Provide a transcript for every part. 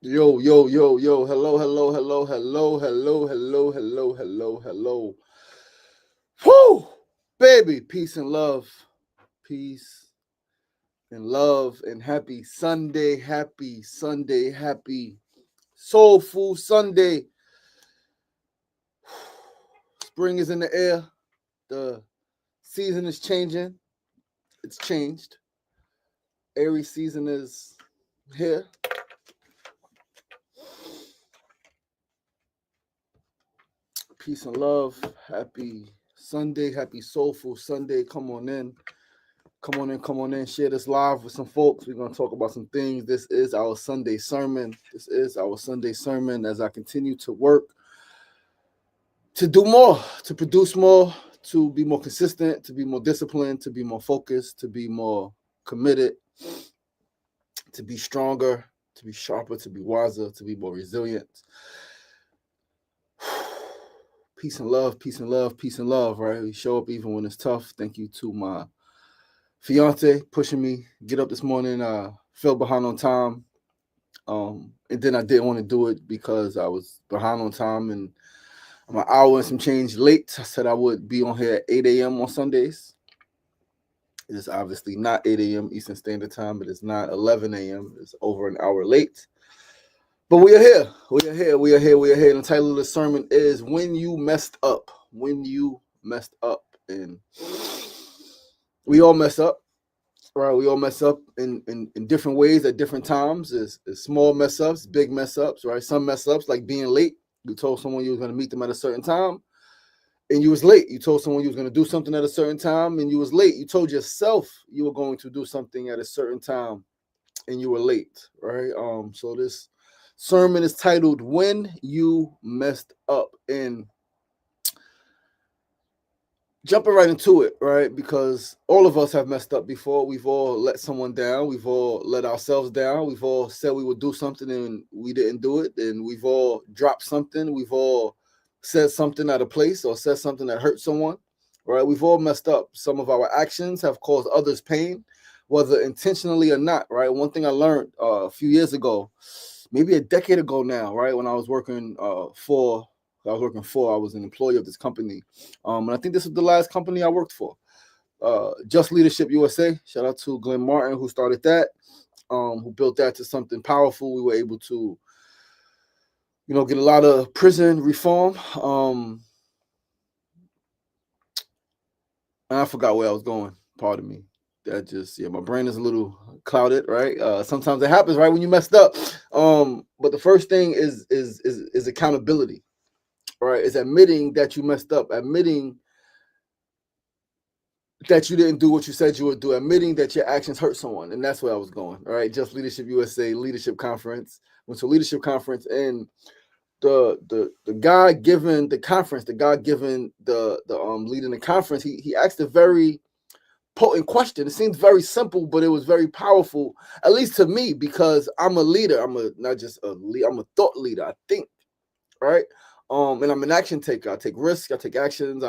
Yo, yo, yo, yo. Hello, hello, hello, hello, hello, hello, hello, hello, hello. Whoo! Baby, peace and love. Peace and love and happy Sunday, happy Sunday, happy soulful Sunday. Spring is in the air. The season is changing. It's changed. Aries season is here. Peace and love. Happy Sunday, happy soulful Sunday. Come on in. Come on in, come on in. Share this live with some folks. We're going to talk about some things. This is our Sunday sermon. This is our Sunday sermon as I continue to work to do more, to produce more, to be more consistent, to be more disciplined, to be more focused, to be more committed, to be stronger, to be sharper, to be wiser, to be more resilient. Peace and love, peace and love, peace and love, right? We show up even when it's tough. Thank you to my fiance pushing me get up this morning. Fell behind on time, and then I didn't want to do it because I was behind on time and I'm an hour and some change late. I said I would be on here at 8 a.m. on Sundays. It's obviously not 8 a.m. Eastern Standard Time. It is not 11 a.m. It's over an hour late. But we are here. We are here. We are here. We are here. And the title of the sermon is When You Messed Up. When You Messed Up. And we all mess up. Right, we all mess up in different ways at different times. It's small mess ups, big mess ups, right? Some mess ups like being late. You told someone you was going to meet them at a certain time and you was late. You told someone you was going to do something at a certain time and you was late. You told yourself you were going to do something at a certain time and you were late, right? So this sermon is titled When You Messed Up. And jumping right into it, right? Because all of us have messed up before. We've all let someone down. We've all let ourselves down. We've all said we would do something and we didn't do it. And we've all dropped something. We've all said something out of place or said something that hurt someone, right? We've all messed up. Some of our actions have caused others pain, whether intentionally or not, right? One thing I learned a few years ago, maybe a decade ago now, right? When I was working I was an employee of this company. And I think this was the last company I worked for. Just Leadership USA. Shout out to Glenn Martin who started that, who built that to something powerful. We were able to, get a lot of prison reform. And I forgot where I was going. Pardon me. My brain is a little clouded, right? Sometimes it happens, right, when you messed up. But the first thing is accountability, right? Is admitting that you messed up, admitting that you didn't do what you said you would do, admitting that your actions hurt someone. And that's where I was going. All right. Just Leadership USA Leadership Conference. Went to a leadership conference, and the guy giving the conference, the guy giving the leading the conference, he asked a very potent question. It seems very simple, but it was very powerful, at least to me, because I'm a leader. Not just a leader, I'm a thought leader, I think. Right. And I'm an action taker. I take risks, I take actions.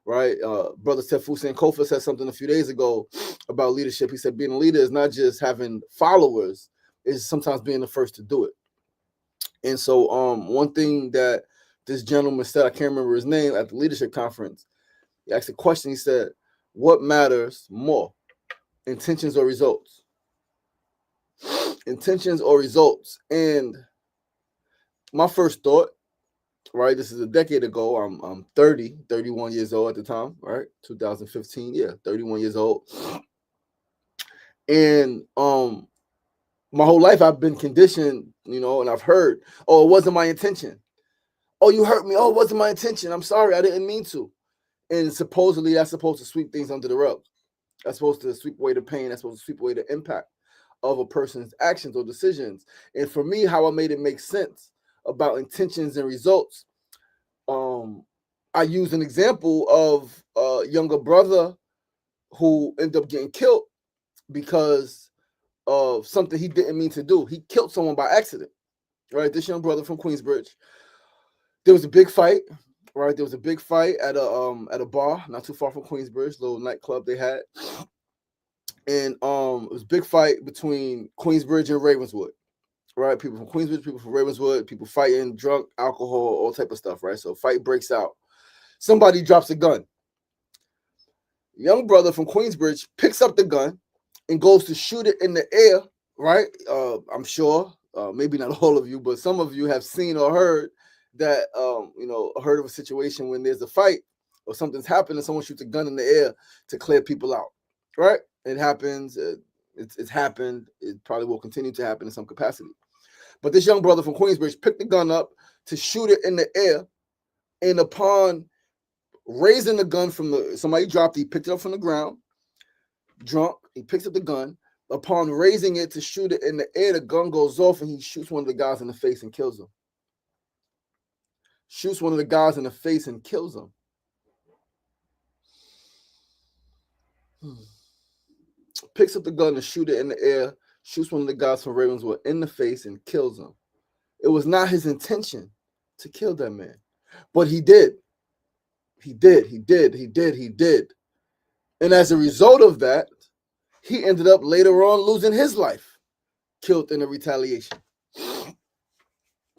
Right. Brother Tefusen Kofa said something a few days ago about leadership. He said being a leader is not just having followers, it's sometimes being the first to do it. And so one thing that this gentleman said, I can't remember his name, at the leadership conference, he asked a question. He said, what matters more, intentions or results? Intentions or results? And my first thought, right, this is a decade ago. I'm 31 years old at the time, right? 2015, yeah, 31 years old. And my whole life I've been conditioned, and I've heard, oh, it wasn't my intention. Oh, you hurt me. Oh, it wasn't my intention. I'm sorry. I didn't mean to. And supposedly that's supposed to sweep things under the rug. That's supposed to sweep away the pain. That's supposed to sweep away the impact of a person's actions or decisions. And for me, how I made it make sense about intentions and results, I use an example of a younger brother who ended up getting killed because of something he didn't mean to do. He killed someone by accident, right? This young brother from Queensbridge. There was a big fight, right? There was a big fight at a bar not too far from Queensbridge, little nightclub they had. And it was a big fight between Queensbridge and Ravenswood, right? People from Queensbridge, people from Ravenswood, people fighting, drunk, alcohol, all type of stuff, right? So fight breaks out. Somebody drops a gun. Young brother from Queensbridge picks up the gun and goes to shoot it in the air, right? I'm sure, maybe not all of you, but some of you have seen or heard that, heard of a situation when there's a fight or something's happened and someone shoots a gun in the air to clear people out, right? It happens. It's happened. It probably will continue to happen in some capacity. But this young brother from Queensbridge picked the gun up to shoot it in the air, and upon raising the gun somebody dropped it, he picked it up from the ground, drunk, he picks up the gun. Upon raising it to shoot it in the air, the gun goes off and he shoots one of the guys in the face and kills him. Shoots one of the guys in the face and kills him. Picks up the gun to shoot it in the air, shoots one of the guys from Ravenswood in the face and kills him. It was not his intention to kill that man, but he did. He did. And as a result of that, he ended up later on losing his life, killed in a retaliation.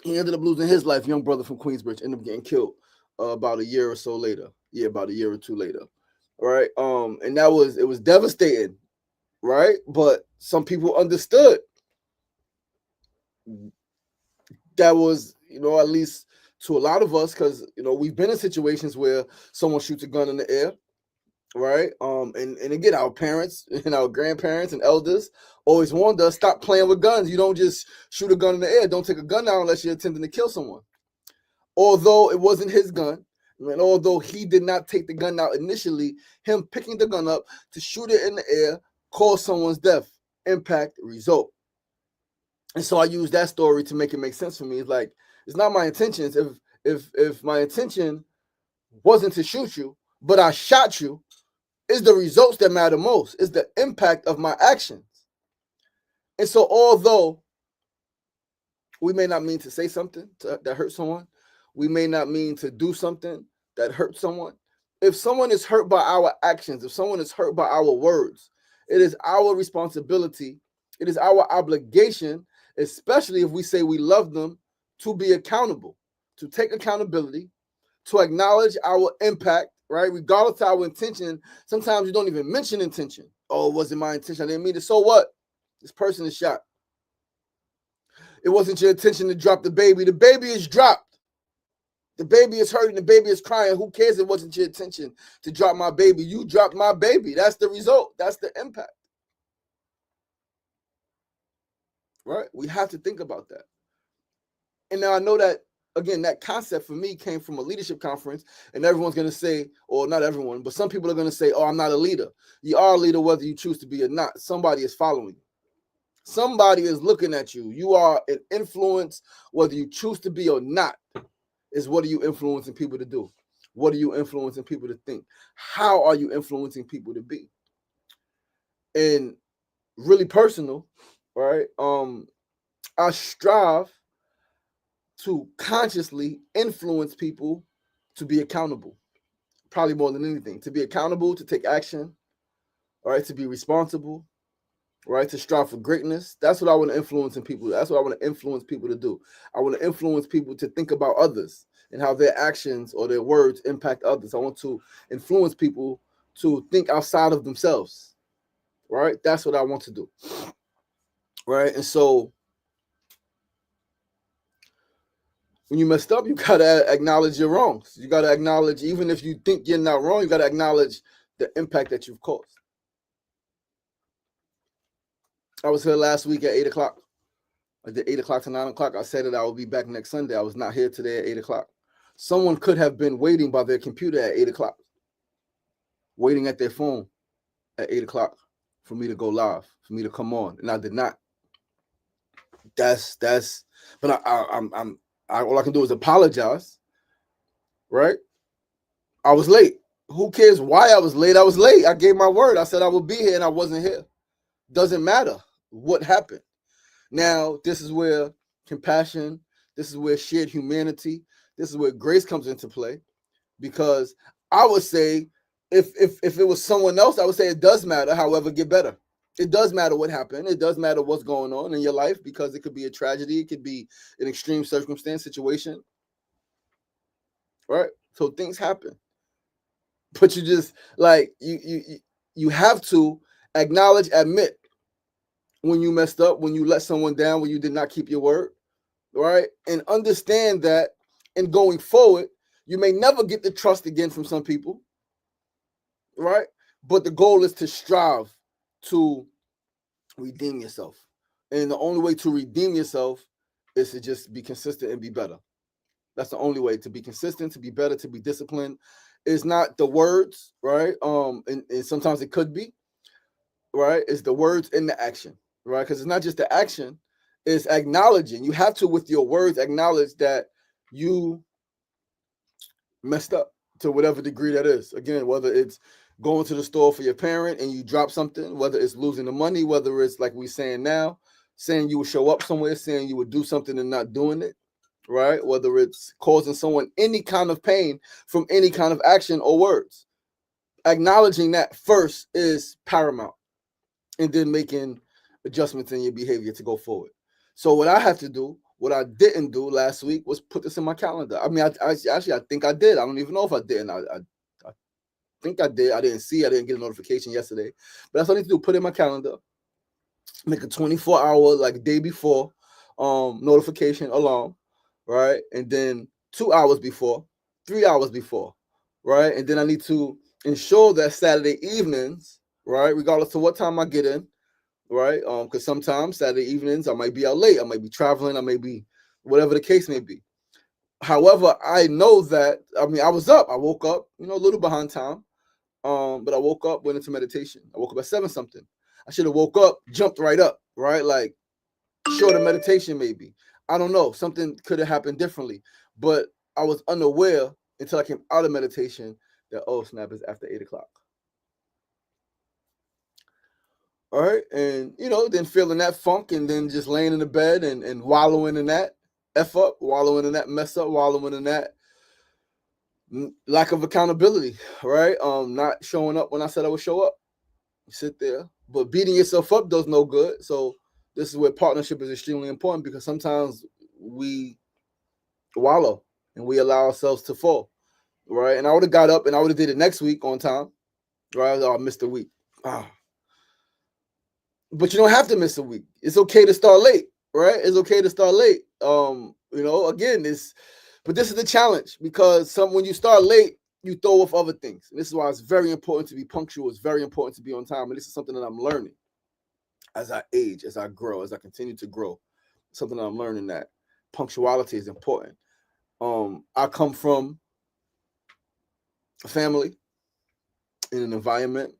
He ended up losing his life, young brother from Queensbridge, ended up getting killed about a year or so later. Yeah, about a year or two later. All right. And it was devastating, right? But some people understood. That was, at least to a lot of us, because we've been in situations where someone shoots a gun in the air, right? And again, our parents and our grandparents and elders always warned us, stop playing with guns. You don't just shoot a gun in the air. Don't take a gun out unless you're attempting to kill someone. Although it wasn't his gun, and although he did not take the gun out initially, him picking the gun up to shoot it in the air caused someone's death. Impact, result. And so I use that story to make it make sense for me. It's like, it's not my intentions. If my intention wasn't to shoot you, but I shot you, it's the results that matter most. It's the impact of my actions. And so although we may not mean to say something that hurts someone, we may not mean to do something that hurts someone. If someone is hurt by our actions, if someone is hurt by our words, it is our responsibility, it is our obligation, especially if we say we love them, to be accountable, to take accountability, to acknowledge our impact, right? Regardless of our intention. Sometimes you don't even mention intention. Oh, it wasn't my intention. I didn't mean it. So what? This person is shot. It wasn't your intention to drop the baby. The baby is dropped. The baby is hurting. The baby is crying. Who cares? It wasn't your intention to drop my baby. You dropped my baby. That's the result. That's the impact. Right? We have to think about that. And now I know that, again, that concept for me came from a leadership conference, and everyone's going to say, or not everyone, but some people are going to say, oh, I'm not a leader. You are a leader whether you choose to be or not. Somebody is following you. Somebody is looking at you. You are an influence whether you choose to be or not. Is what are you influencing people to do? What are you influencing people to think? How are you influencing people to be? And really personal, right? I strive to consciously influence people to be accountable, probably more than anything, to be accountable, to take action, all right, to be responsible, right, to strive for greatness. That's what I want to influence in people. That's what I want to influence people to do. I want to influence people to think about others and how their actions or their words impact others. I want to influence people to think outside of themselves, right? That's what I want to do, right? And so when you messed up, you got to acknowledge your wrongs. You got to acknowledge, even if you think you're not wrong, you got to acknowledge the impact that you've caused. I was here last week at 8 o'clock. I did 8 o'clock to 9 o'clock. I said that I would be back next Sunday. I was not here today at 8 o'clock. Someone could have been waiting by their computer at 8 o'clock, waiting at their phone at 8 o'clock for me to go live, for me to come on, and I did not. But all I can do is apologize, right? I was late. Who cares why I was late? I was late. I gave my word. I said I would be here, and I wasn't here. Doesn't matter what happened. Now, this is where compassion, this is where shared humanity, this is where grace comes into play, because I would say if it was someone else, I would say it does matter. However, get better. It does matter what happened. It does matter what's going on in your life, because it could be a tragedy. It could be an extreme circumstance, situation, right? So things happen, but you just like you have to acknowledge, admit when you messed up, when you let someone down, when you did not keep your word, right? And understand that in going forward, you may never get the trust again from some people, right? But the goal is to strive to redeem yourself. And the only way to redeem yourself is to just be consistent and be better. That's the only way to be consistent, to be better, to be disciplined. It's not the words, right? And sometimes it could be, right? It's the words and the action, right? Because it's not just the action, it's acknowledging. You have to, with your words, acknowledge that you messed up to whatever degree that is. Again, whether it's going to the store for your parent and you drop something, whether it's losing the money, whether it's like we're saying now, saying you would show up somewhere, saying you would do something and not doing it, right? Whether it's causing someone any kind of pain from any kind of action or words. Acknowledging that first is paramount, and then making adjustments in your behavior to go forward. So what I have to do, what I didn't do last week, was put this in my calendar. I mean, I think I did. I don't even know if I didn't. I think I did. I didn't see. I didn't get a notification yesterday. But that's what I need to do. Put it in my calendar. Make a 24-hour, like day before, notification alarm, right? And then 2 hours before, 3 hours before, right? And then I need to ensure that Saturday evenings, right, regardless of what time I get in, right? Because sometimes Saturday evenings I might be out late, I might be traveling, I may be whatever the case may be. However, I know that, I mean, I was up, I woke up, a little behind time, but I woke up, went into meditation. I woke up at 7 something. I should have woke up, jumped right up, right? Like shorter meditation maybe. I don't know. Something could have happened differently, but I was unaware until I came out of meditation that, oh snap, it's after 8 o'clock. All right. And, then feeling that funk and then just laying in the bed and wallowing in that F up, wallowing in that mess up, wallowing in that lack of accountability, right? Not showing up when I said I would show up. You sit there, but beating yourself up does no good. So this is where partnership is extremely important, because sometimes we wallow and we allow ourselves to fall, right? And I would have got up and I would have did it next week on time, right? I missed a week. But you don't have to miss a week. It's okay to start late, right? It's okay to start late. Again, but this is the challenge, because when you start late, you throw off other things. And this is why it's very important to be punctual. It's very important to be on time. And this is something that I'm learning as I age, as I grow, as I continue to grow. Something that I'm learning, that punctuality is important. I come from a family in an environment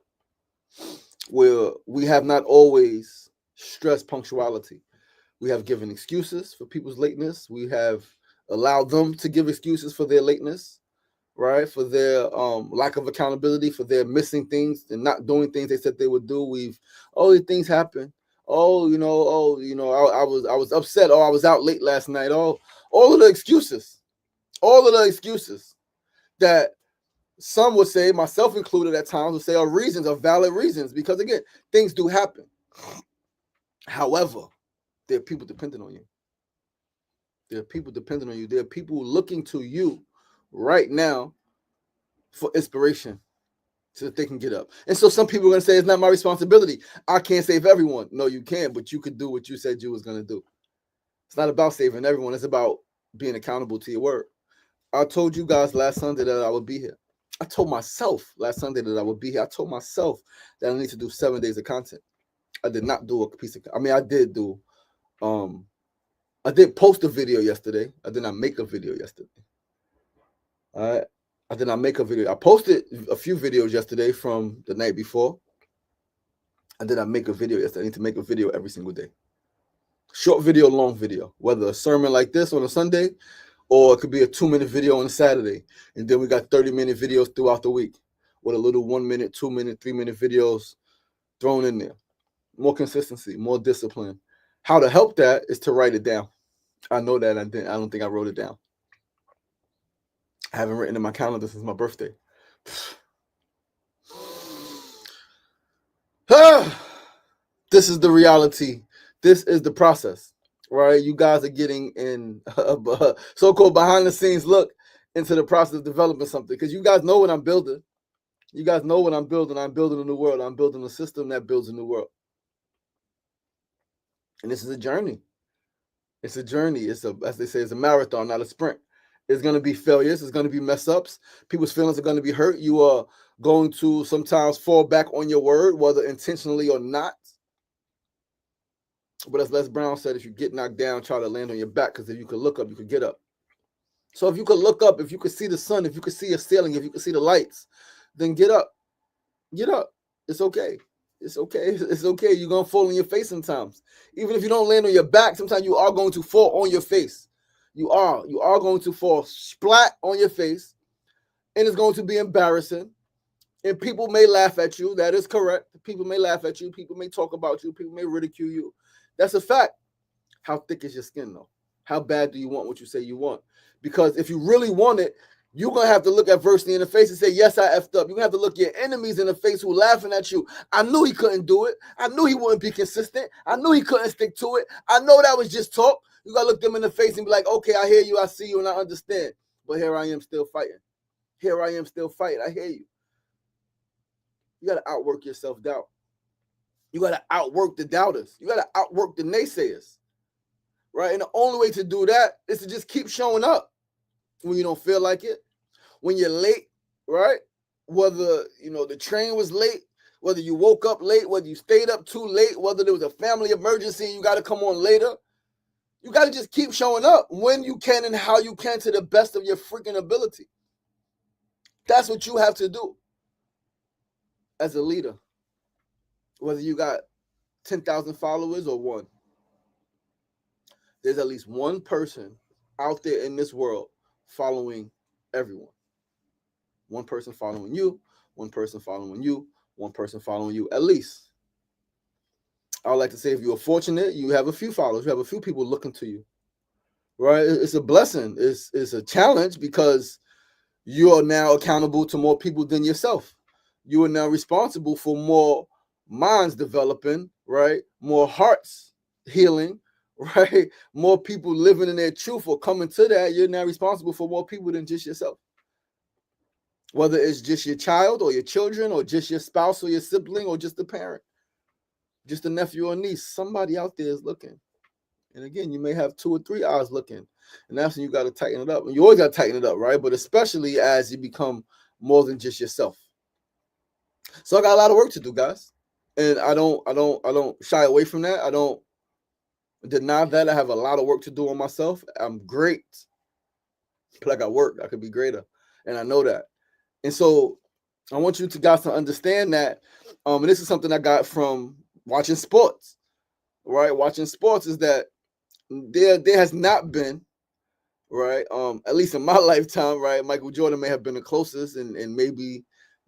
where we have not always stressed punctuality. We have given excuses for people's lateness. We have allowed them to give excuses for their lateness, right? For their lack of accountability, for their missing things and not doing things they said they would do. Things happen. I was upset. Oh, I was out late last night. Oh, all of the excuses that some would say, myself included at times, would say are reasons, are valid reasons, because again, things do happen. However, there are people dependent on you. There are people dependent on you. There are people looking to you right now for inspiration so that they can get up. And so some people are going to say, it's not my responsibility. I can't save everyone. No, you can, but you could do what you said you was going to do. It's not about saving everyone. It's about being accountable to your word. I told you guys last Sunday that I would be here. I told myself last Sunday that I would be here. I told myself that I need to do 7 days of content. I did not do a piece of, I did do, I did post a video yesterday. I did not make a video yesterday. All right. I did not make a video. I posted a few videos yesterday from the night before. I did not make a video yesterday. I need to make a video every single day. Short video, long video. Whether a sermon like this on a Sunday, or it could be a 2-minute video on a Saturday. And then we got 30-minute videos throughout the week with a little 1-minute, 2-minute, 3-minute videos thrown in there. More consistency, more discipline. How to help that is to write it down. I know that I don't think I wrote it down. I haven't written in my calendar since my birthday. This is the reality. This is the process, right? You guys are getting in a so-called behind the scenes look into the process of developing something, because you guys know what I'm building. You guys know what I'm building. I'm building a new world. I'm building a system that builds a new world. And this is a journey. It's a journey. It's a, as they say, it's a marathon, not a sprint. It's going to be failures. It's going to be mess ups. People's feelings are going to be hurt. You are going to sometimes fall back on your word, whether intentionally or not. But as Les Brown said, if you get knocked down, try to land on your back, because if you could look up, you could get up. So if you could look up, if you could see the sun, if you could see a ceiling, if you could see the lights, then get up. Get up. It's okay. It's okay. It's okay. You're going to fall on your face sometimes. Even if you don't land on your back, sometimes you are going to fall on your face. You are going to fall splat on your face, and it's going to be embarrassing. And people may laugh at you. That is correct. People may laugh at you. People may talk about you. People may ridicule you. That's a fact. How thick is your skin, though? How bad do you want what you say you want? Because if you really want it, you're going to have to look adversity in the face and say, yes, I effed up. You're going to have to look your enemies in the face who are laughing at you. I knew he couldn't do it. I knew he wouldn't be consistent. I knew he couldn't stick to it. I know that was just talk. You got to look them in the face and be like, okay, I hear you. I see you, and I understand. But here I am still fighting. Here I am still fighting. I hear you. You got to outwork your self-doubt. You got to outwork the doubters. You got to outwork the naysayers. Right? And the only way to do that is to just keep showing up when you don't feel like it, when you're late, right? Whether, the train was late, whether you woke up late, whether you stayed up too late, whether there was a family emergency and you got to come on later. You got to just keep showing up when you can and how you can to the best of your freaking ability. That's what you have to do as a leader, whether you got 10,000 followers or one. There's at least one person out there in this world following everyone. One person following you, one person following you, one person following you, at least. I would like to say, if you're fortunate, you have a few followers, you have a few people looking to you, right? It's a blessing. It's a challenge, because you are now accountable to more people than yourself. You are now responsible for more minds developing, right? More hearts healing, right? More people living in their truth or coming to that. You're now responsible for more people than just yourself. Whether it's just your child or your children or just your spouse or your sibling or just a parent, just a nephew or niece, somebody out there is looking. And again, you may have 2 or 3 eyes looking, and that's when you got to tighten it up. And you always got to tighten it up, right? But especially as you become more than just yourself. So I got a lot of work to do, guys. And I don't shy away from that. I don't deny that. I have a lot of work to do on myself. I'm great, but I got work. I could be greater, and I know that. And so I want you guys to understand that. And this is something I got from watching sports, right? Watching sports is that there has not been, right? At least in my lifetime, right? Michael Jordan may have been the closest, and maybe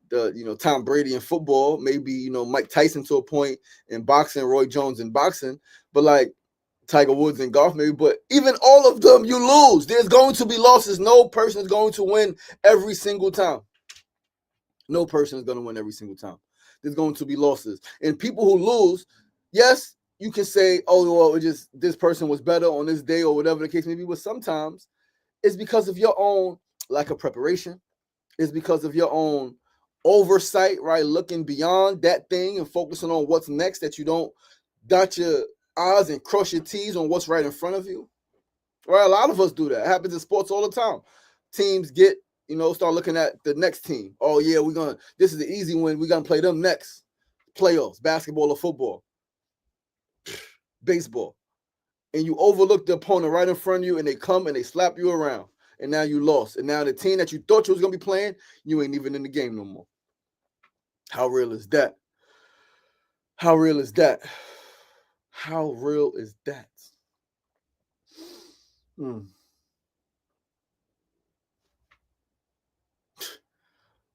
the Tom Brady in football, maybe Mike Tyson to a point in boxing, Roy Jones in boxing, but like Tiger Woods in golf, maybe. But even all of them, you lose. There's going to be losses. No person is going to win every single time. No person is going to win every single time. There's going to be losses. And people who lose, yes, you can say, oh, well, it just this person was better on this day or whatever the case may be. But sometimes it's because of your own lack of preparation. It's because of your own oversight, right? Looking beyond that thing and focusing on what's next, that you don't dot your I's and cross your T's on what's right in front of you. Right? A lot of us do that. It happens in sports all the time. Teams get, start looking at the next team. Oh, yeah, this is the easy win. We're going to play them next. Playoffs, basketball or football, baseball. And you overlook the opponent right in front of you, and they come and they slap you around. And now you lost. And now the team that you thought you was going to be playing, you ain't even in the game no more. How real is that? How real is that? How real is that?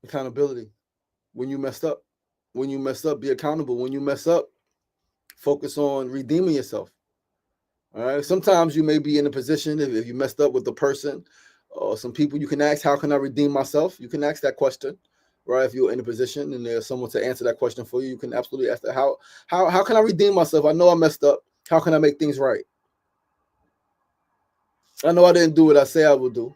Accountability. When you messed up, be accountable. When you mess up, focus on redeeming yourself. All right. Sometimes you may be in a position, if you messed up with the person or some people, you can ask, how can I redeem myself? You can ask that question. right? If you're in a position and there's someone to answer that question for you, you can absolutely ask that. How can I redeem myself? I know I messed up. How can I make things right? I know I didn't do what I say I would do.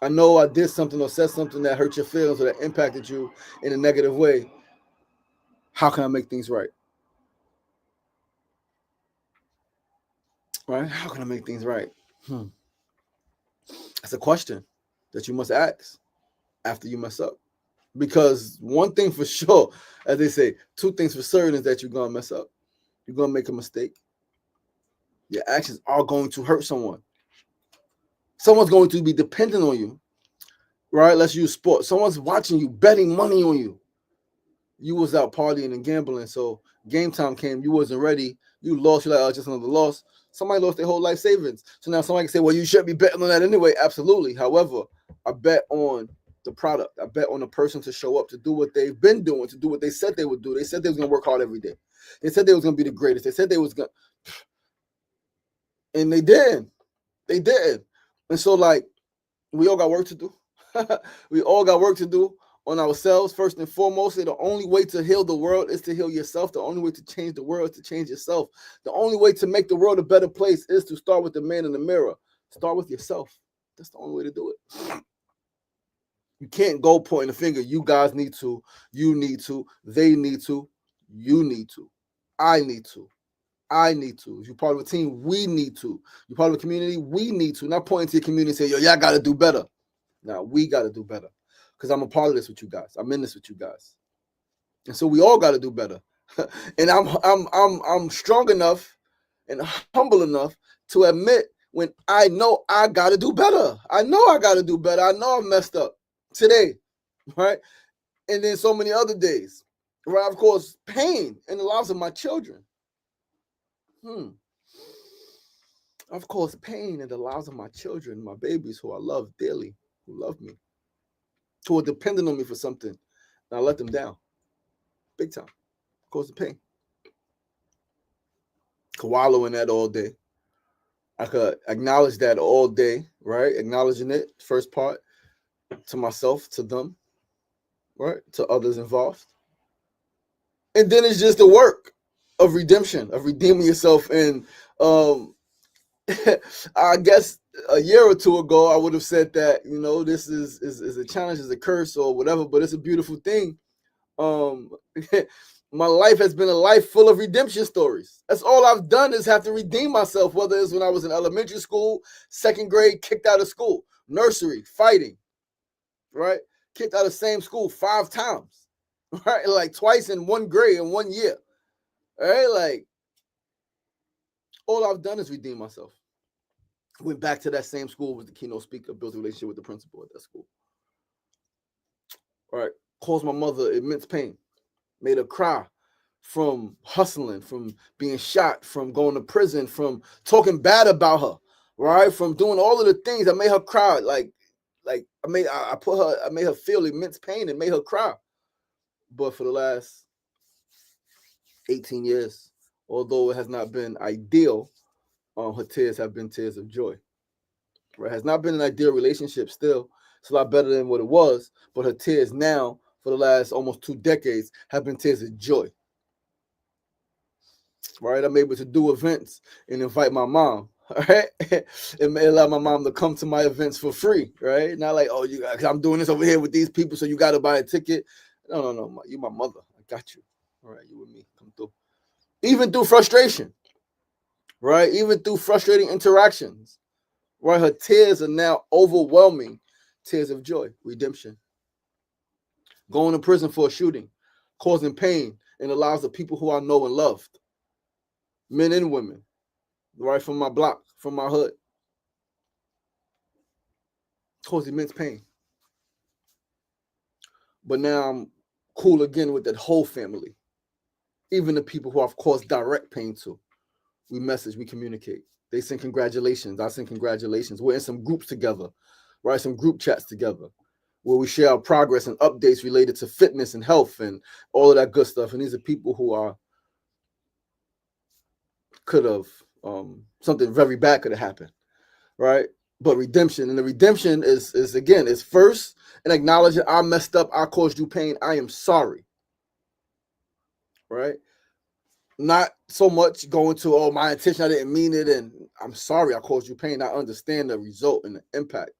I know I did something or said something that hurt your feelings or that impacted you in a negative way. How can I make things right? Right? How can I make things right? That's a question that you must ask after you mess up. Because one thing for sure, as they say, two things for certain is that you're going to mess up. You're going to make a mistake. Your actions are going to hurt someone. Someone's going to be dependent on you, right? Let's use sports. Someone's watching you, betting money on you. You was out partying and gambling, so game time came, you wasn't ready, you lost, you're like, oh, just another loss. Somebody lost their whole life savings. So now somebody can say, well, you should be betting on that anyway. Absolutely. However, I bet on the product. I bet on the person to show up, to do what they've been doing, to do what they said they would do. They said they was going to work hard every day. They said they was going to be the greatest. They said they was going to, and they did. They did. And so, like, we all got work to do. We all got work to do on ourselves. First and foremost, the only way to heal the world is to heal yourself. The only way to change the world is to change yourself. The only way to make the world a better place is to start with the man in the mirror. Start with yourself. That's the only way to do it. You can't go pointing the finger. You guys need to. You need to. They need to. You need to. I need to. I need to. If you're part of a team, we need to. You're part of a community, we need to. Not pointing to your community and say, yo, y'all got to do better. Now, we got to do better. Because I'm a part of this with you guys. I'm in this with you guys. And so we all got to do better. And I'm strong enough and humble enough to admit when I know I got to do better. I know I got to do better. I know I messed up today, right? And then so many other days, right? Of course, pain in the lives of my children. Of course, pain in the lives of my children, my babies who I love dearly, who love me, who are dependent on me for something, and I let them down. Big time. Of course, the pain. Could wallow in that all day. I could acknowledge that all day, right? Acknowledging it, first part, to myself, to them, right? To others involved. And then it's just the work of redemption, of redeeming yourself. And I guess a year or two ago, I would have said that, you know, this is a challenge, is a curse or whatever, but it's a beautiful thing. My life has been a life full of redemption stories. That's all I've done is have to redeem myself, whether it's when I was in elementary school, second grade, kicked out of school, nursery, fighting, right? Kicked out of same school 5 times, right? Like twice in one grade in 1 year, right? Like all I've done is redeem myself. Went back to that same school, was the keynote speaker, built a relationship with the principal at that school. All right, caused my mother immense pain, made her cry from hustling, from being shot, from going to prison, from talking bad about her, right? From doing all of the things that made her cry. Like I made her feel immense pain and made her cry. But for the last 18 years, although it has not been ideal, her tears have been tears of joy. Right? It has not been an ideal relationship still. It's a lot better than what it was, but her tears now, for the last almost 2 decades, have been tears of joy. Right? I'm able to do events and invite my mom. All right, it may allow my mom to come to my events for free. Right? Not like, oh, I'm doing this over here with these people, so you got to buy a ticket. No. You my mother. I got you. All right, you with me. Come through. Even through frustration. Right? Even through frustrating interactions. Right? Her tears are now overwhelming tears of joy, redemption. Going to prison for a shooting, causing pain in the lives of people who I know and loved. Men and women, right from my block, from my hood. Caused immense pain. But now I'm cool again with that whole family. Even the people who I've caused direct pain to. We message, we communicate. They send congratulations. I send congratulations. We're in some groups together, right? Some group chats together where we share our progress and updates related to fitness and health and all of that good stuff. And these are people who could have, something very bad could have happened, right? But redemption, and the redemption is again, is first and acknowledge it. I messed up. I caused you pain. I am sorry. Right? Not so much going to, oh, my intention, I didn't mean it, and I'm sorry I caused you pain. I understand the result and the impact.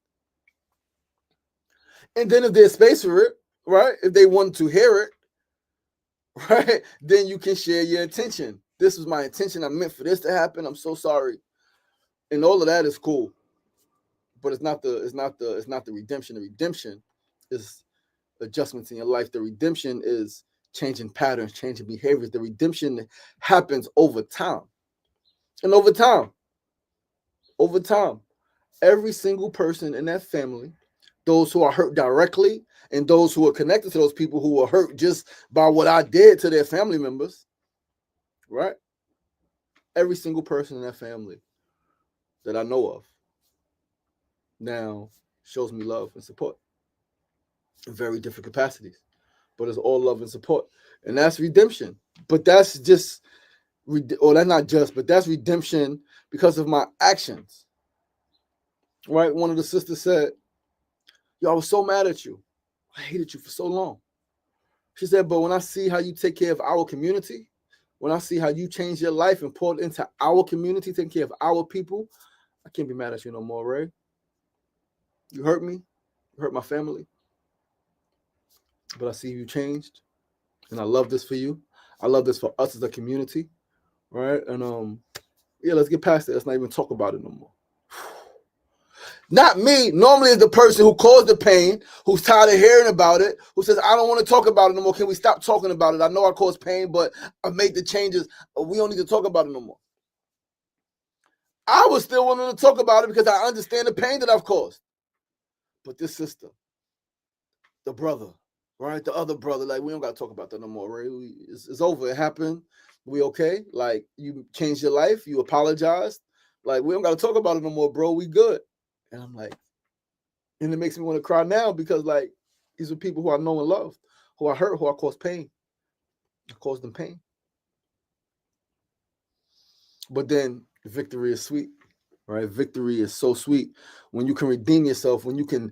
And then if there's space for it, right? If they want to hear it, right? Then you can share your intention. This was my intention. I meant for this to happen. I'm so sorry. And all of that is cool. But it's not the redemption. The redemption is adjustments in your life. The redemption is changing patterns, changing behaviors. The redemption happens over time. And over time, every single person in that family, those who are hurt directly and those who are connected to those people who were hurt just by what I did to their family members, right? Every single person in that family that I know of now shows me love and support in very different capacities, but it's all love and support. And that's redemption. But that's just, that's not just, but that's redemption because of my actions, right? One of the sisters said, yo, I was so mad at you. I hated you for so long. She said, but when I see how you take care of our community, when I see how you change your life and poured into our community, taking care of our people, I can't be mad at you no more, Ray. You hurt me. You hurt my family. But I see you changed. And I love this for you. I love this for us as a community. Right? And yeah, let's get past it. Let's not even talk about it no more. Not me. Normally it's the person who caused the pain, who's tired of hearing about it, who says, I don't want to talk about it no more. Can we stop talking about it? I know I caused pain, but I've made the changes. We don't need to talk about it no more. I was still wanting to talk about it because I understand the pain that I've caused. But this sister, the brother, right? The other brother, like, we don't got to talk about that no more, right? It's over. It happened. We okay? Like, you changed your life. You apologized. Like, we don't got to talk about it no more, bro. We good. And I'm like, and it makes me want to cry now because, like, these are people who I know and love, who I hurt, who I caused pain. I caused them pain. But then victory is sweet, right? Victory is so sweet when you can redeem yourself, when you can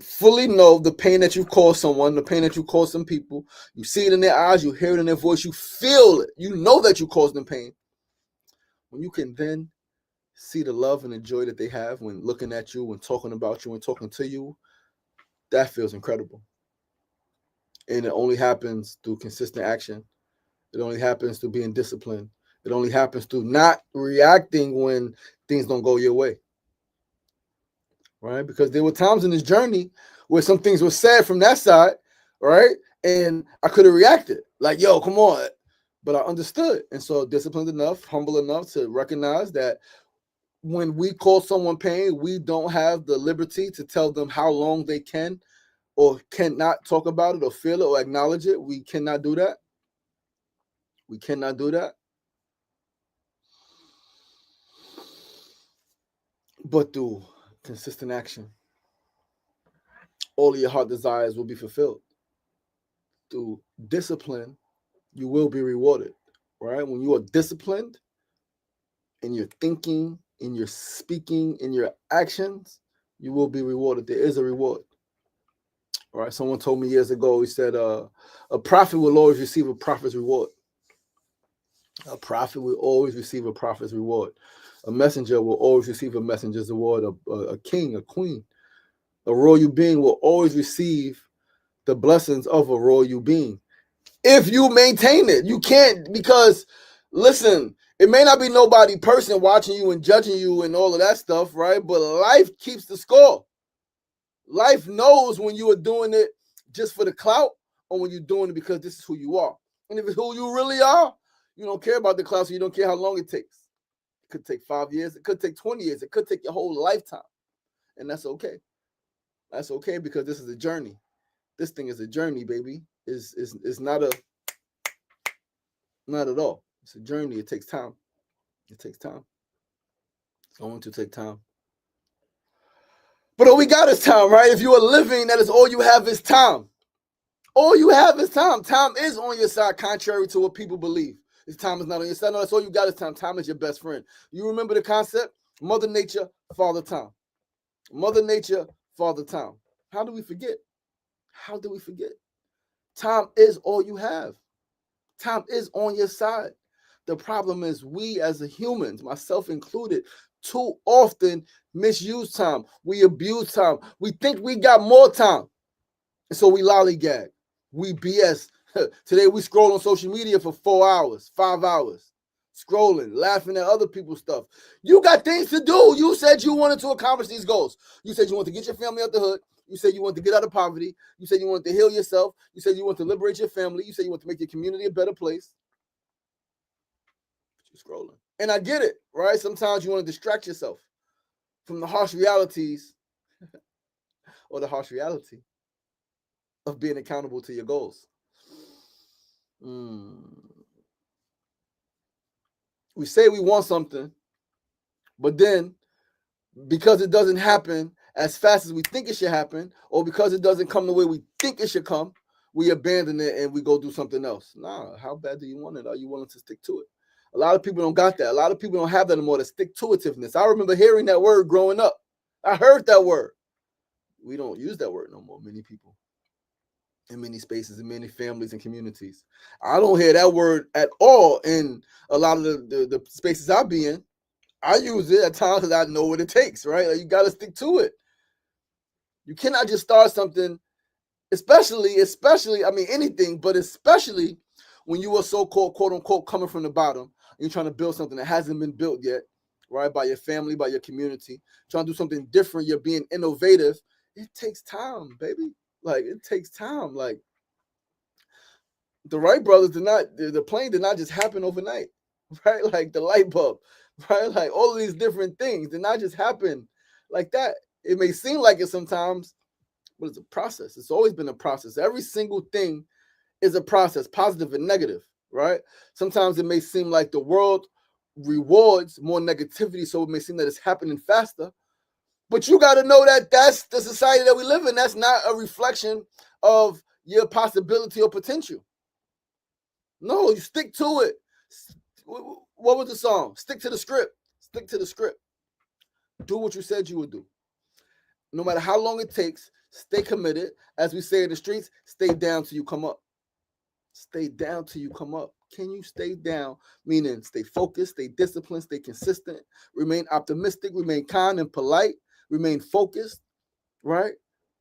fully know the pain that you caused someone, the pain that you caused some people. You see it in their eyes, you hear it in their voice, you feel it. You know that you caused them pain. When you can then see the love and the joy that they have when looking at you, when talking about you, when talking to you, that feels incredible. And it only happens through consistent action. It only happens through being disciplined. It only happens through not reacting when things don't go your way. Right? Because there were times in this journey where some things were said from that side, right? And I could have reacted like, yo, come on. But I understood. And so disciplined enough, humble enough to recognize that when we cause someone pain, we don't have the liberty to tell them how long they can or cannot talk about it or feel it or acknowledge it. We cannot do that. We cannot do that. But through consistent action, all of your heart desires will be fulfilled. Through discipline, you will be rewarded, right? When you are disciplined in your thinking, in your speaking, in your actions, you will be rewarded. There is a reward. All right. Someone told me years ago, he said, a prophet will always receive a prophet's reward. A prophet will always receive a prophet's reward. A messenger will always receive a messenger's reward. A king, a queen, a royal being will always receive the blessings of a royal being. If you maintain it, you can't, because listen, it may not be nobody person watching you and judging you and all of that stuff, right? But life keeps the score. Life knows when you are doing it just for the clout or when you're doing it because this is who you are. And if it's who you really are, you don't care about the clout, so you don't care how long it takes. It could take 5 years. It could take 20 years. It could take your whole lifetime. And that's okay. That's okay because this is a journey. This thing is a journey, baby. It's not at all. It's a journey. It takes time. It takes time. It's going to take time. But all we got is time, right? If you are living, that is all you have is time. All you have is time. Time is on your side, contrary to what people believe. This time is not on your side. No, that's all you got is time. Time is your best friend. You remember the concept? Mother Nature, Father Time. Mother Nature, Father Time. How do we forget? How do we forget? Time is all you have. Time is on your side. The problem is we as humans, myself included, too often misuse time. We abuse time. We think we got more time. And so we lollygag. We BS. Today we scroll on social media for 4 hours, 5 hours. Scrolling, laughing at other people's stuff. You got things to do. You said you wanted to accomplish these goals. You said you want to get your family out the hood. You said you want to get out of poverty. You said you want to heal yourself. You said you want to liberate your family. You said you want to make your community a better place. You're scrolling. And I get it, right? Sometimes you want to distract yourself from the harsh realities or the harsh reality of being accountable to your goals. We say we want something, but then because it doesn't happen as fast as we think it should happen, or because it doesn't come the way we think it should come, we abandon it and we go do something else. Nah, how bad do you want it? Are you willing to stick to it? A lot of people don't got that. A lot of people don't have that anymore, the stick-to-itiveness. I remember hearing that word growing up. I heard that word. We don't use that word no more, many people. In many spaces, in many families and communities. I don't hear that word at all in a lot of the spaces I be in. I use it at times because I know what it takes, right? Like, you got to stick to it. You cannot just start something, especially, I mean, anything, but especially when you are so-called, quote-unquote, coming from the bottom, and you're trying to build something that hasn't been built yet, right? By your family, by your community, trying to do something different, you're being innovative. It takes time, baby. Like, it takes time. Like, the Wright brothers the plane did not just happen overnight, right? Like the light bulb, right? Like all of these different things did not just happen like that. It may seem like it sometimes, but it's a process. It's always been a process. Every single thing is a process, positive and negative, right? Sometimes it may seem like the world rewards more negativity, so it may seem that it's happening faster. But you got to know that that's the society that we live in. That's not a reflection of your possibility or potential. No, you stick to it. What was the song? Stick to the script. Stick to the script. Do what you said you would do. No matter how long it takes, stay committed. As we say in the streets, stay down till you come up. Stay down till you come up. Can you stay down? Meaning stay focused, stay disciplined, stay consistent, remain optimistic, remain kind and polite, remain focused, right?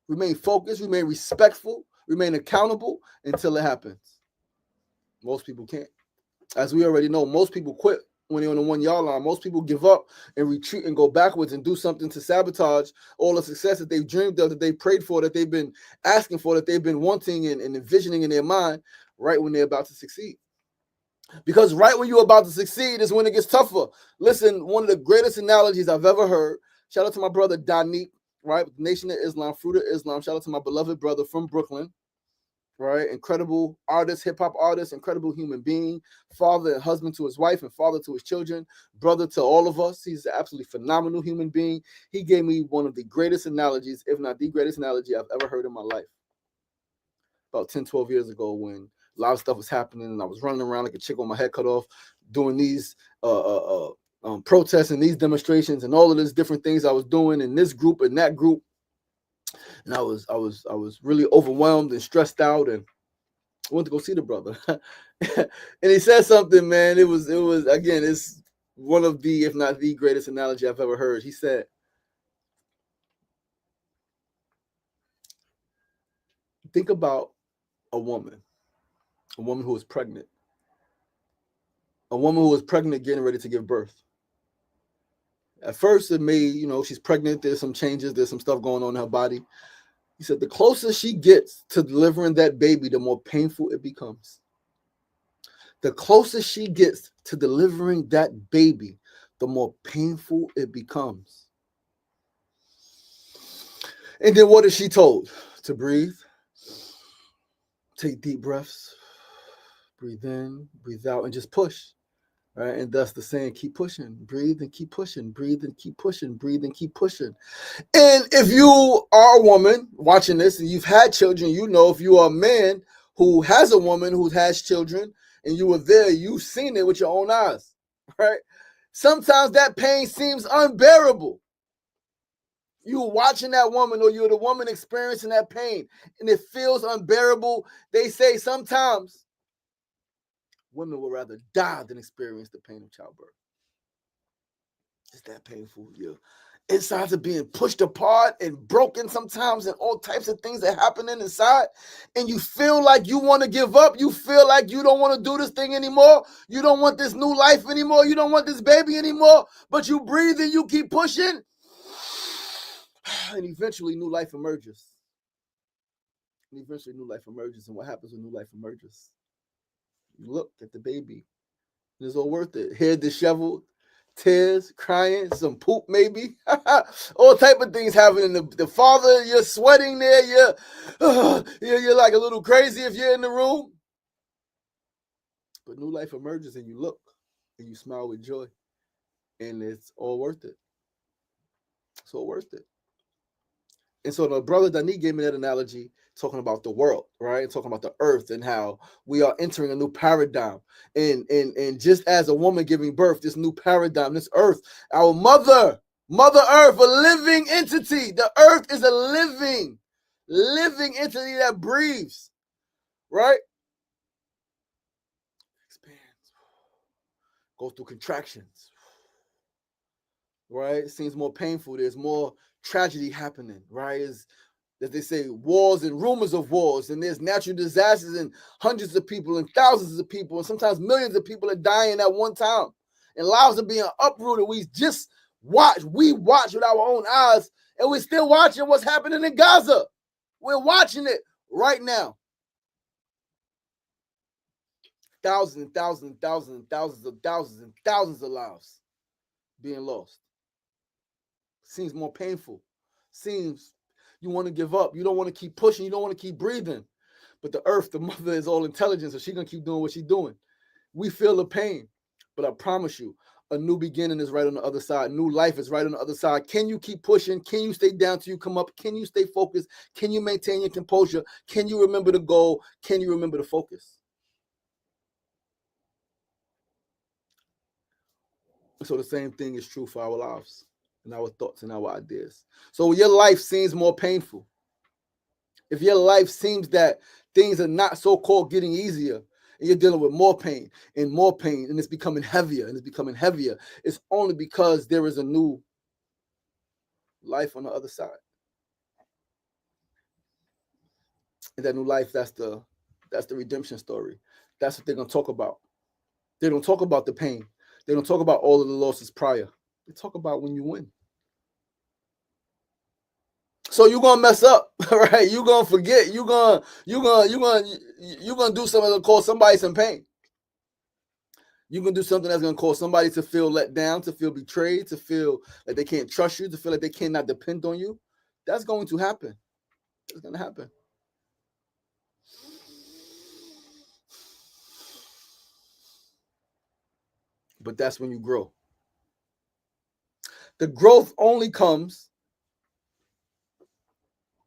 Remain focused, remain respectful, remain accountable until it happens. Most people can't. As we already know, most people quit when they're on the 1 yard line. Most people give up and retreat and go backwards and do something to sabotage all the success that they've dreamed of, that they prayed for, that they've been asking for, that they've been wanting and envisioning in their mind right when they're about to succeed. Because right when you're about to succeed is when it gets tougher. Listen, one of the greatest analogies I've ever heard, shout out to my brother Danique, right? Nation of Islam, Fruit of Islam. Shout out to my beloved brother from Brooklyn, right? Incredible artist, hip-hop artist, incredible human being, father and husband to his wife and father to his children, brother to all of us. He's an absolutely phenomenal human being. He gave me one of the greatest analogies, if not the greatest analogy I've ever heard in my life. About 10, 12 years ago, when a lot of stuff was happening and I was running around like a chick with my head cut off, doing these protests and these demonstrations and all of these different things I was doing in this group and that group. And I was really overwhelmed and stressed out, and I went to go see the brother. And he said something, man. It was again, it's one of the, if not the greatest analogy I've ever heard. He said, think about a woman who is pregnant. A woman who is pregnant getting ready to give birth. At first, it may, she's pregnant. There's some changes. There's some stuff going on in her body. He said, the closer she gets to delivering that baby, the more painful it becomes. The closer she gets to delivering that baby, the more painful it becomes. And then what is she told? To breathe, take deep breaths, breathe in, breathe out, and just push. Right? And thus the saying, keep pushing, breathe and keep pushing, breathe and keep pushing, breathe and keep pushing. And if you are a woman watching this and you've had children, if you are a man who has a woman who has children and you were there, you've seen it with your own eyes, right? Sometimes that pain seems unbearable. You watching that woman, or you're the woman experiencing that pain, and it feels unbearable. They say sometimes women would rather die than experience the pain of childbirth. It's that painful. Your insides are being pushed apart and broken sometimes, and all types of things that happen inside. And you feel like you want to give up. You feel like you don't want to do this thing anymore. You don't want this new life anymore. You don't want this baby anymore. But you breathe and you keep pushing. And eventually new life emerges. And what happens when new life emerges? You look at the baby. It's all worth it. Hair disheveled, tears, crying, some poop maybe. All type of things happening. The father, you're sweating there. You're like a little crazy if you're in the room. But new life emerges and you look and you smile with joy. And it's all worth it. It's all worth it. And so the brother Dani gave me that analogy, talking about the world, right? Talking about the earth and how we are entering a new paradigm. And just as a woman giving birth, this new paradigm, this earth, our mother earth, a living entity. The earth is a living entity that breathes, right? Expands, goes through contractions, right? It seems more painful. There's more tragedy happening, right? As they say, wars and rumors of wars, and there's natural disasters, and hundreds of people and thousands of people, and sometimes millions of people are dying at one time, and lives are being uprooted. We watch with our own eyes, and we're still watching what's happening in Gaza. We're watching it right now. Thousands and thousands and thousands and thousands and thousands and thousands of lives being lost. Seems more painful. Seems you want to give up. You don't want to keep pushing. You don't want to keep breathing. But the earth, the mother, is all intelligent, so she's going to keep doing what she's doing. We feel the pain, but I promise you, a new beginning is right on the other side. New life is right on the other side. Can you keep pushing? Can you stay down till you come up? Can you stay focused? Can you maintain your composure? Can you remember the goal? Can you remember the focus? So the same thing is true for our lives and our thoughts and our ideas. So your life seems more painful, if your life seems that things are not so-called getting easier, and you're dealing with more pain, and it's becoming heavier, it's only because there is a new life on the other side. And that new life, that's the redemption story. That's what they're going to talk about. They don't talk about the pain. They don't talk about all of the losses prior. They talk about when you win. So you're gonna mess up, right? You're gonna forget. You're gonna do something that'll cause somebody some pain. You're gonna do something that's gonna cause somebody to feel let down, to feel betrayed, to feel like they can't trust you, to feel like they cannot depend on you. That's going to happen. It's gonna happen. But that's when you grow. The growth only comes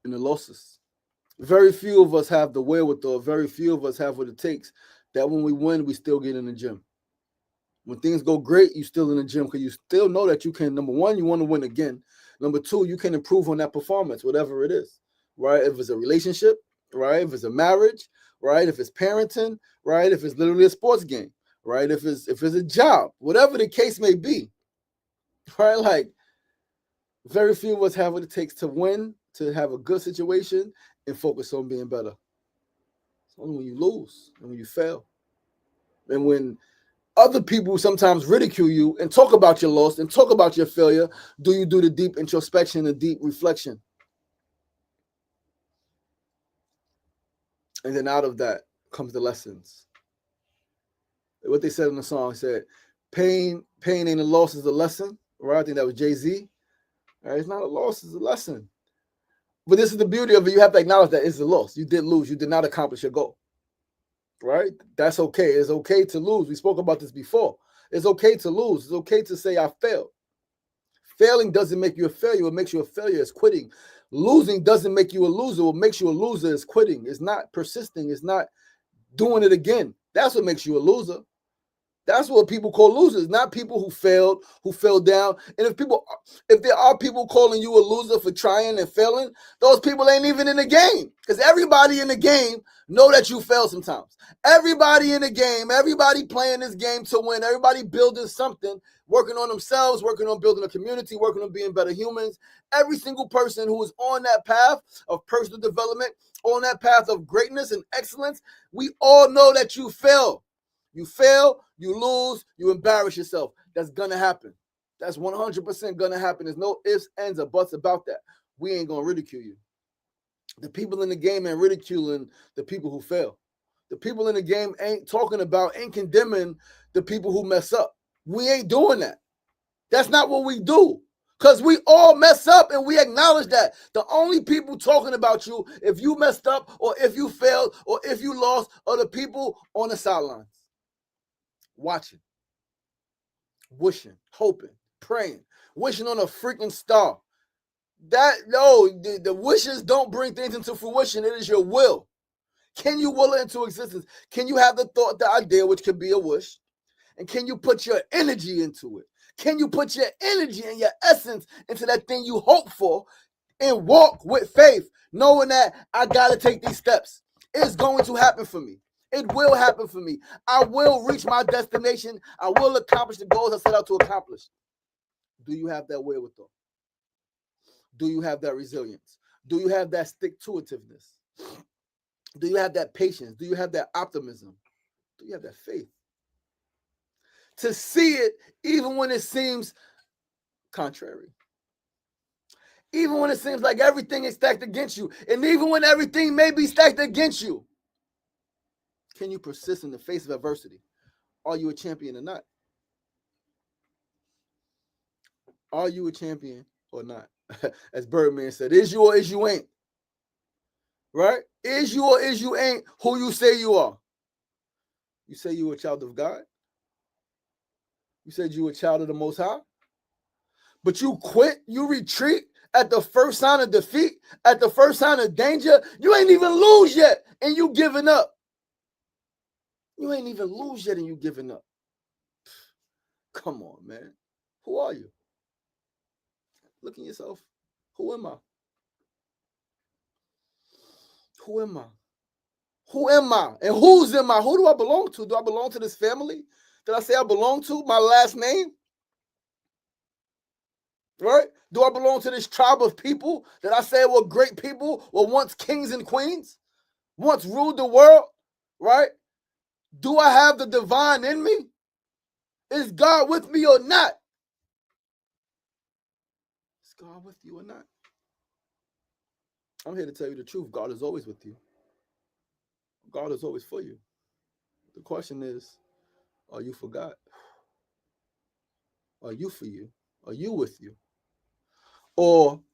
in the losses. Very few of us have the wherewithal. Very few of us have what it takes. That when we win, we still get in the gym. When things go great, you still in the gym because you still know that you can. Number one, you want to win again. Number two, you can improve on that performance, whatever it is, right? If it's a relationship, right? If it's a marriage, right? If it's parenting, right? If it's literally a sports game, right? If it's a job, whatever the case may be, right? Like, very few of us have what it takes to win, to have a good situation, and focus on being better. It's only when you lose and when you fail, and when other people sometimes ridicule you and talk about your loss and talk about your failure, do you do the deep introspection, the deep reflection? And then out of that comes the lessons. What they said in the song said, pain ain't a loss, is a lesson. Right? I think that was Jay-Z. Right? It's not a loss, it's a lesson. But this is the beauty of it. You have to acknowledge that it's a loss. You did lose. You did not accomplish your goal. Right? That's okay. It's okay to lose. We spoke about this before. It's okay to lose. It's okay to say I failed. Failing doesn't make you a failure. What makes you a failure is quitting. Losing doesn't make you a loser. What makes you a loser is quitting. It's not persisting. It's not doing it again. That's what makes you a loser. That's what people call losers, not people who fell down. And if there are people calling you a loser for trying and failing, those people ain't even in the game. Because everybody in the game know that you fail sometimes. Everybody in the game, everybody playing this game to win, everybody building something, working on themselves, working on building a community, working on being better humans. Every single person who is on that path of personal development, on that path of greatness and excellence, we all know that you fail. You fail, you lose, you embarrass yourself. That's going to happen. That's 100% going to happen. There's no ifs, ands, or buts about that. We ain't going to ridicule you. The people in the game ain't ridiculing the people who fail. The people in the game ain't condemning the people who mess up. We ain't doing that. That's not what we do. Because we all mess up and we acknowledge that. The only people talking about you, if you messed up or if you failed or if you lost, are the people on the sidelines. Watching, wishing, hoping, praying, wishing on a freaking star. The wishes don't bring things into fruition. It is your will. Can you will it into existence? Can you have the thought, the idea, which could be a wish? And can you put your energy into it? Can you put your energy and your essence into that thing you hope for and walk with faith, knowing that I got to take these steps? It's going to happen for me. It will happen for me. I will reach my destination. I will accomplish the goals I set out to accomplish. Do you have that wherewithal? Do you have that resilience? Do you have that stick-to-itiveness? Do you have that patience? Do you have that optimism? Do you have that faith? To see it even when it seems contrary. Even when it seems like everything is stacked against you. And even when everything may be stacked against you. Can you persist in the face of adversity? Are you a champion or not? Are you a champion or not? As Birdman said, is you or is you ain't? Right? Is you or is you ain't who you say you are? You say you a child of God? You said you a child of the Most High? But you quit, you retreat at the first sign of defeat, at the first sign of danger. You ain't even lose yet, and you giving up. You ain't even lose yet, and you giving up. Come on, man. Who are you? Look at yourself. Who am I? Who am I? Who am I? And whose am I? Who do I belong to? Do I belong to this family that I say I belong to? My last name? Right? Do I belong to this tribe of people that I say were great people, were once kings and queens, once ruled the world? Right? Do I have the divine in me? Is God with me or not? Is God with you or not? I'm here to tell you the truth. God is always with you. God is always for you. The question is, are you for God? Are you for you? Are you with you?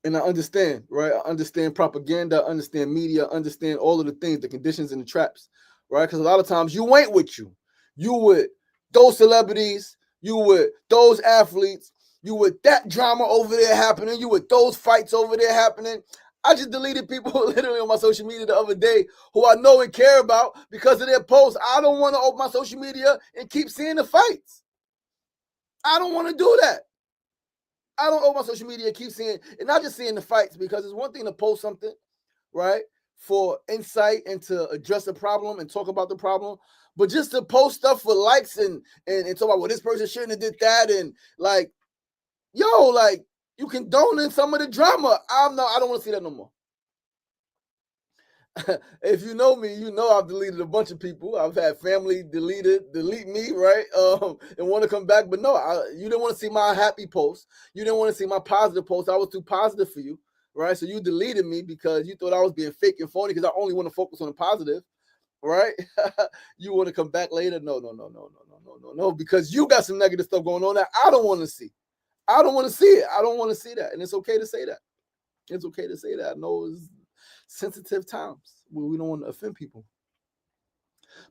And I understand, right? I understand propaganda, I understand media, I understand all of the things, the conditions and the traps, right? Because a lot of times you ain't with you. You with those celebrities, you with those athletes, you with that drama over there happening, you with those fights over there happening. I just deleted people literally on my social media the other day who I know and care about because of their posts. I don't want to open my social media and keep seeing the fights. I don't want to do that. I don't open my social media and keep seeing, and not just seeing the fights, because it's one thing to post something, right, for insight and to address the problem and talk about the problem, but just to post stuff for likes and talk about, well, this person shouldn't have did that, and like, yo, like, you condone some of the drama. I don't want to see that no more. If you know me, you know I've deleted a bunch of people. I've had family delete me, right? And want to come back. But no, you didn't want to see my happy post. You didn't want to see my positive post. I was too positive for you, right? So you deleted me because you thought I was being fake and phony because I only want to focus on the positive, right? You want to come back later? No, because you got some negative stuff going on that I don't want to see. I don't want to see it. I don't want to see that. And it's okay to say that. It's okay to say that. I know it's sensitive times where we don't want to offend people.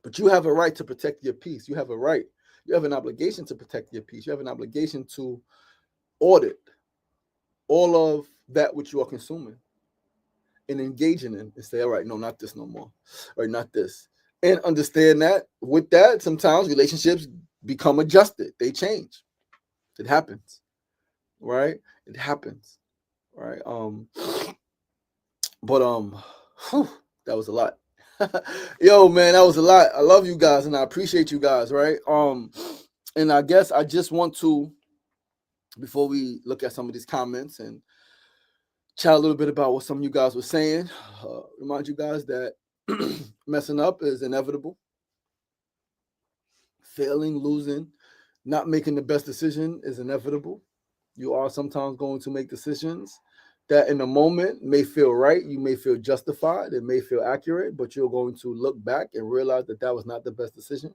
But you have a right to protect your peace. You have a right. You have an obligation to protect your peace. You have an obligation to audit all of that which you are consuming and engaging in and say, all right, no, not this no more. Or not this. And understand that with that, sometimes relationships become adjusted. They change. It happens, right? It happens, right? But whew, that was a lot. Yo, man, that was a lot. I love you guys and I appreciate you guys, right? And I guess I just want to, before we look at some of these comments and chat a little bit about what some of you guys were saying, remind you guys that messing up is inevitable. Failing, losing, not making the best decision is inevitable. You are sometimes going to make decisions that in the moment may feel right. You may feel justified. It may feel accurate, but you're going to look back and realize that that was not the best decision.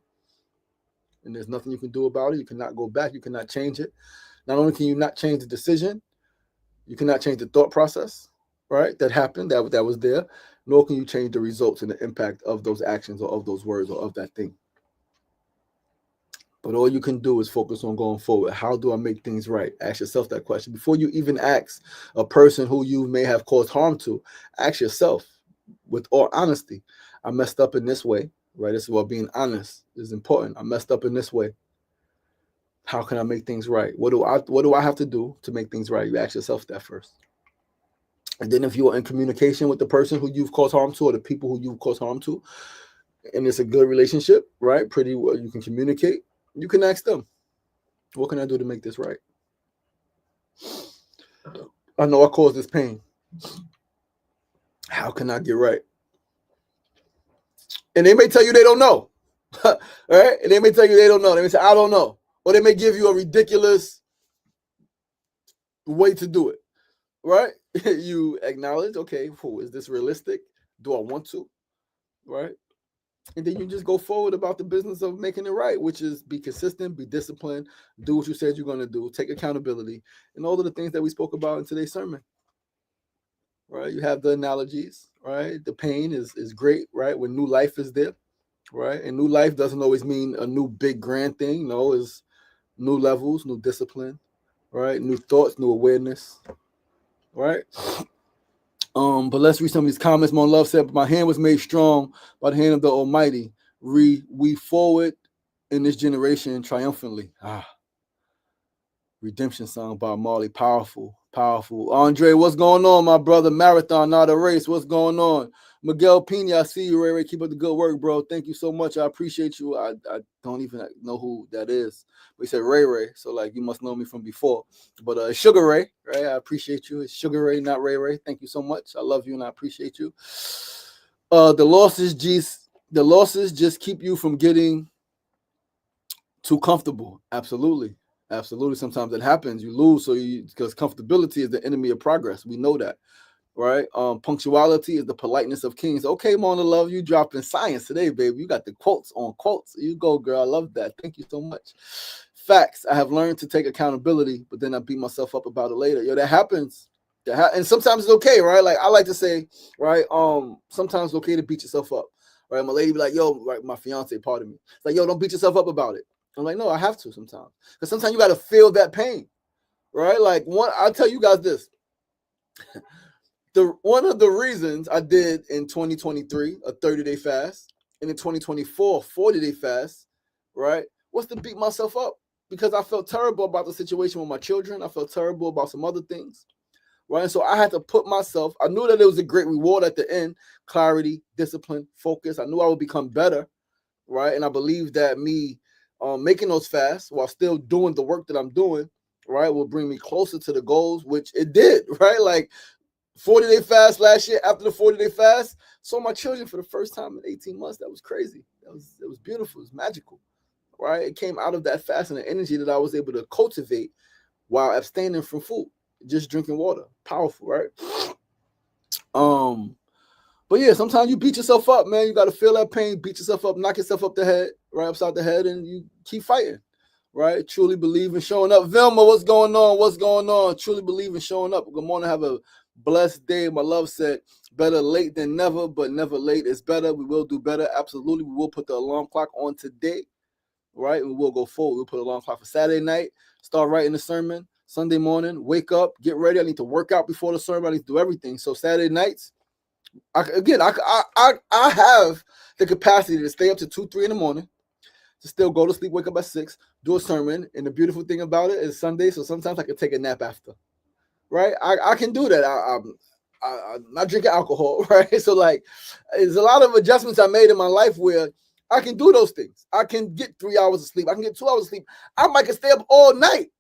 And there's nothing you can do about it. You cannot go back. You cannot change it. Not only can you not change the decision, you cannot change the thought process, right? That happened, that was there, nor can you change the results and the impact of those actions or of those words or of that thing. But all you can do is focus on going forward. How do I make things right? Ask yourself that question. Before you even ask a person who you may have caused harm to, ask yourself with all honesty, I messed up in this way, right? This is what being honest is important. I messed up in this way. How can I make things right? What do I have to do to make things right? You ask yourself that first. And then if you are in communication with the person who you've caused harm to or the people who you've caused harm to, and it's a good relationship, right? Pretty well, you can communicate. You can ask them, what can I do to make this right? I know I caused this pain. How can I get right? And they may tell you they don't know. Right? And they may tell you they don't know. They may say, I don't know. Or they may give you a ridiculous way to do it. Right? You acknowledge, okay, is this realistic? Do I want to? Right? And then you just go forward about the business of making it right, which is be consistent, be disciplined, do what you said you're going to do, take accountability, and all of the things that we spoke about in today's sermon. Right? You have the analogies, right? The pain is great, right? When new life is there, right? And new life doesn't always mean a new big grand thing. No, it's new levels, new discipline, right? New thoughts, new awareness, right? But let's read some of these comments. Mon Love said, my hand was made strong by the hand of the Almighty. We forward in this generation triumphantly. Redemption song by Marley. Powerful, powerful. Andre, what's going on, my brother? Marathon, not a race. What's going on? Miguel Pena, I see you, Ray Ray. Keep up the good work, bro. Thank you so much. I appreciate you. I don't even know who that is. But he said Ray Ray, so like you must know me from before. But Sugar Ray, right? I appreciate you. It's Sugar Ray, not Ray Ray. Thank you so much. I love you and I appreciate you. The losses just keep you from getting too comfortable. Absolutely. Absolutely. Sometimes it happens. You lose, because comfortability is the enemy of progress. We know that, right? Punctuality is the politeness of kings. Okay, Mona Love, you dropping science today, baby. You got the quotes on quotes. You go, girl. I love that. Thank you so much. Facts. I have learned to take accountability, but then I beat myself up about it later. Yo, that happens. And sometimes it's okay, right? Like I like to say, right? Sometimes it's okay to beat yourself up, right? My lady be like, yo, right? My fiance, pardon me. It's like, yo, don't beat yourself up about it. I'm like, no, I have to sometimes. Because sometimes you got to feel that pain, right? Like I'll tell you guys this. One of the reasons I did in 2023 a 30-day fast and in 2024 40-day fast, right, was to beat myself up because I felt terrible about the situation with my children. I felt terrible about some other things, right? And so I had to put myself, I knew that it was a great reward at the end, clarity, discipline, focus. I knew I would become better, right? And I believe that me making those fasts while still doing the work that I'm doing, right, will bring me closer to the goals, which it did, right? Like 40-day fast last year. After the 40-day fast, saw my children for the first time in 18 months. That was crazy. It was beautiful. It was magical, right? It came out of that fast and the energy that I was able to cultivate while abstaining from food, just drinking water. Powerful, right? But yeah, sometimes you beat yourself up, man. You got to feel that pain, beat yourself up, knock yourself up the head, right upside the head, and you keep fighting, right? Truly believe in showing up. Vilma, what's going on? What's going on? Truly believe in showing up. Good morning. Have a blessed day. My love said, better late than never, but never late is better. We will do better. Absolutely. We will put the alarm clock on today, right? We will go forward. We'll put an alarm clock for Saturday night, start writing the sermon. Sunday morning, wake up, get ready. I need to work out before the sermon. I need to do everything. So Saturday nights, I have the capacity to stay up to 2, 3 in the morning, to still go to sleep, wake up at 6, do a sermon. And the beautiful thing about it is Sunday, so sometimes I can take a nap after, right? I can do that. I'm not drinking alcohol, right? So like, there's a lot of adjustments I made in my life where I can do those things. I can get 3 hours of sleep. I can get 2 hours of sleep. I might can stay up all night,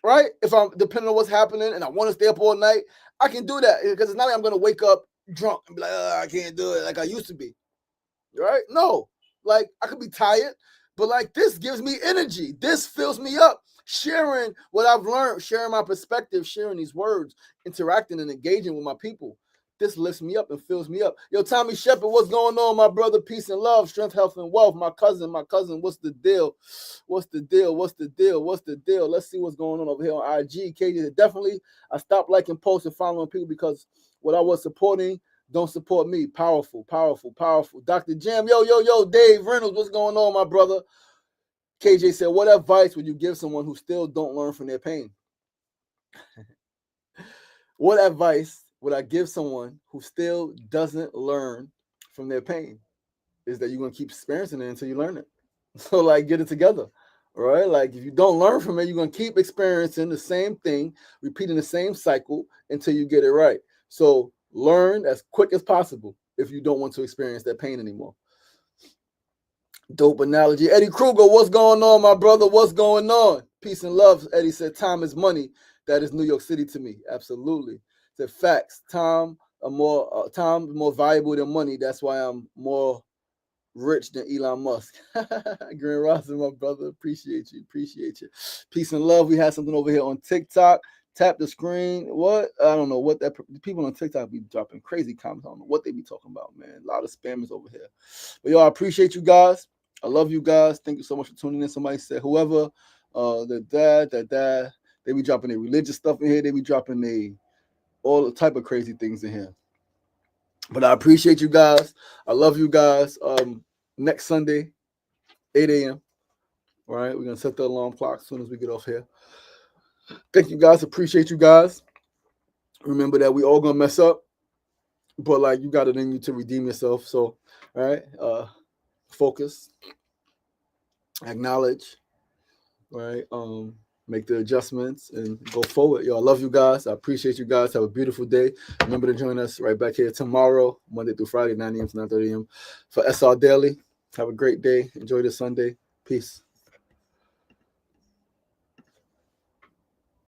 right? If I'm depending on what's happening and I want to stay up all night, I can do that because it's not like I'm going to wake up drunk and be like, I can't do it like I used to be, right? No, like I could be tired, but like this gives me energy. This fills me up. Sharing what I've learned, sharing my perspective, sharing these words, interacting and engaging with my people. This lifts me up and fills me up. Yo, Tommy Shepard, what's going on, my brother? Peace and love, strength, health, and wealth. My cousin, what's the deal? What's the deal? What's the deal? What's the deal? Let's see what's going on over here on IG. KJ, definitely, I stopped liking posts and following people because what I was supporting don't support me. Powerful, powerful, powerful. Dr. Jam, yo, Dave Reynolds, what's going on, my brother? KJ said, what advice would you give someone who still don't learn from their pain? What advice would I give someone who still doesn't learn from their pain? Is that you're going to keep experiencing it until you learn it. So like, get it together, right? Like if you don't learn from it, you're going to keep experiencing the same thing, repeating the same cycle until you get it right. So learn as quick as possible if you don't want to experience that pain anymore. Dope analogy. Eddie Kruger, what's going on, my brother? What's going on? Peace and love. Eddie said, time is money. That is New York City to me. Absolutely. Said facts. Time more valuable than money. That's why I'm more rich than Elon Musk. Green Rosin, my brother. Appreciate you. Peace and love. We have something over here on TikTok. Tap the screen. What? I don't know what that people on TikTok be dropping crazy comments. I don't know what they be talking about, man. A lot of spammers over here. But yo, I appreciate you guys. I love you guys. Thank you so much for tuning in. Somebody said whoever, the dad, they be dropping their religious stuff in here. They be dropping all the type of crazy things in here. But I appreciate you guys. I love you guys. Next Sunday, 8 a.m. All right, we're gonna set the alarm clock as soon as we get off here. Thank you guys. Appreciate you guys. Remember that we all gonna mess up, but like you got it in you to redeem yourself. So, all right, focus, acknowledge, right? Make the adjustments and go forward. Yo, I love you guys. I appreciate you guys. Have a beautiful day. Remember to join us right back here tomorrow, Monday through Friday, 9 a.m. to 9:30 a.m. for SR Daily. Have a great day. Enjoy this Sunday. Peace.